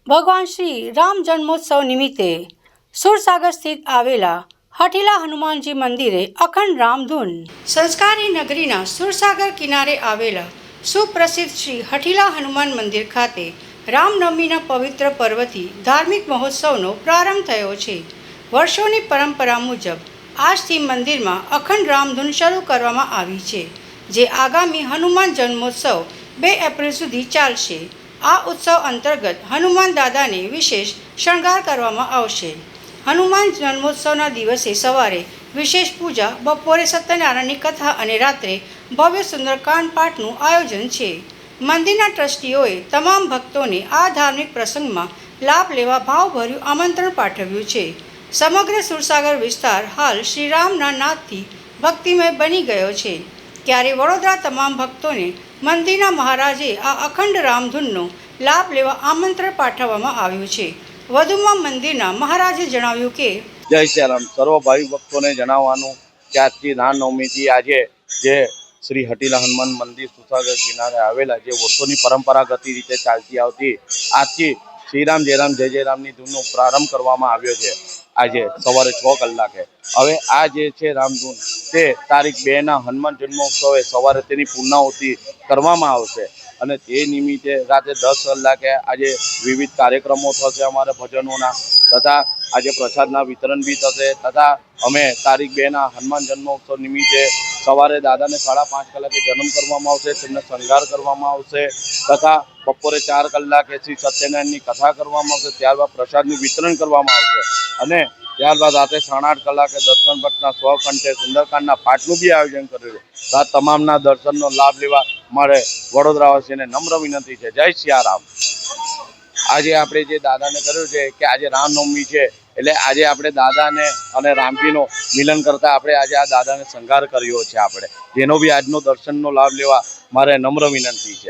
ભગવાન શ્રી રામ જન્મોત્સવ નિમિત્તે સુરસાગર સ્થિત આવેલા હઠીલા હનુમાનજી મંદિરે અખંડ રામધૂન. સંસ્કારી નગરીના સુરસાગર કિનારે આવેલા સુપ્રસિદ્ધ શ્રી હઠીલા હનુમાન મંદિર ખાતે રામનવમીના પવિત્ર પર્વથી ધાર્મિક મહોત્સવનો પ્રારંભ થયો છે. વર્ષોની પરંપરા મુજબ આજથી મંદિરમાં અખંડ રામધૂન શરૂ કરવામાં આવી છે, જે આગામી હનુમાન જન્મોત્સવ 2 એપ્રિલ સુધી ચાલશે. આ ઉત્સવ અંતર્ગત હનુમાન દાદાને વિશેષ શણગાર કરવામાં આવશે. હનુમાન જન્મોત્સવના દિવસે સવારે વિશેષ પૂજા, બપોરે સત્યનારાયણની કથા અને રાત્રે ભવ્ય સુંદરકાંડ પાઠનું આયોજન છે. મંદિરના ટ્રસ્ટીઓએ તમામ ભક્તોને આ ધાર્મિક પ્રસંગમાં લાભ લેવા ભાવભર્યું આમંત્રણ પાઠવ્યું છે. સમગ્ર સુરસાગર વિસ્તાર હાલ શ્રીરામના નાદથી ભક્તિમય બની ગયો છે. ત્યારે વડોદરા તમામ ભક્તોને મંદિરના મહારાજે આ અખંડ રામધૂનનો લાભ લેવા આમંત્રણ પાઠવવામાં આવ્યું છે. વધુમાં મંદિરના મહારાજે જણાવ્યું કે જય શ્રી રામ. સર્વ ભાવિ ભક્તોને જણાવવાનું કે આજથી રામનવમીથી આજે જે શ્રી હઠીલા હનુમાન મંદિર સુરસાગર કિનારે આવેલા જે વર્ષોની પરંપરાગત રીતે ચાલતી આવતી આજથી શ્રીરામ જય રામની ધૂનનો પ્રારંભ કરવામાં આવ્યો છે. આજે સવારે 6 કલાકે હવે આ જે છે રામધૂન તે તારીખ 2ના હનુમાન જન્મોત્સવે સવારે તેની પૂર્ણાહુતિ કરવામાં આવશે અને તે નિમિત્તે રાત્રે 10 કલાકે આજે વિવિધ કાર્યક્રમો થશે. અમારા ભજનોના તથા આજે પ્રસાદના વિતરણ બી થશે તથા અમે તારીખ 2ના હનુમાન જન્મોત્સવ નિમિત્તે સવારે દાદાને 5:30 કલાકે જન્મ કરવામાં આવશે, તેમને શણગાર કરવામાં આવશે તથા બપોરે 4 કલાકે શ્રી સત્યનારાયણની કથા કરવામાં આવશે. ત્યારબાદ પ્રસાદનું વિતરણ કરવામાં આવશે અને ત્યારબાદ રાત્રે 8:30 કલાકે દર્શન ભટ્ટના સ્વકંઠે સુંદરકાંડના પાઠનું બી આયોજન કર્યું છે. આ તમામના દર્શનનો લાભ લેવા મારે વડોદરાવાસીને નમ્ર વિનંતી છે. જય શ્રી રામ. આજે આપણે જે દાદાને કર્યું છે કે આજે રામનવમી છે એટલે આજે આપણે દાદાને અને રામજીનો મિલન કરતા આપણે આજે આ દાદાને શણગાર કર્યો છે આપણે, જેનો બી આજનો દર્શનનો લાભ લેવા મારે નમ્ર વિનંતી છે.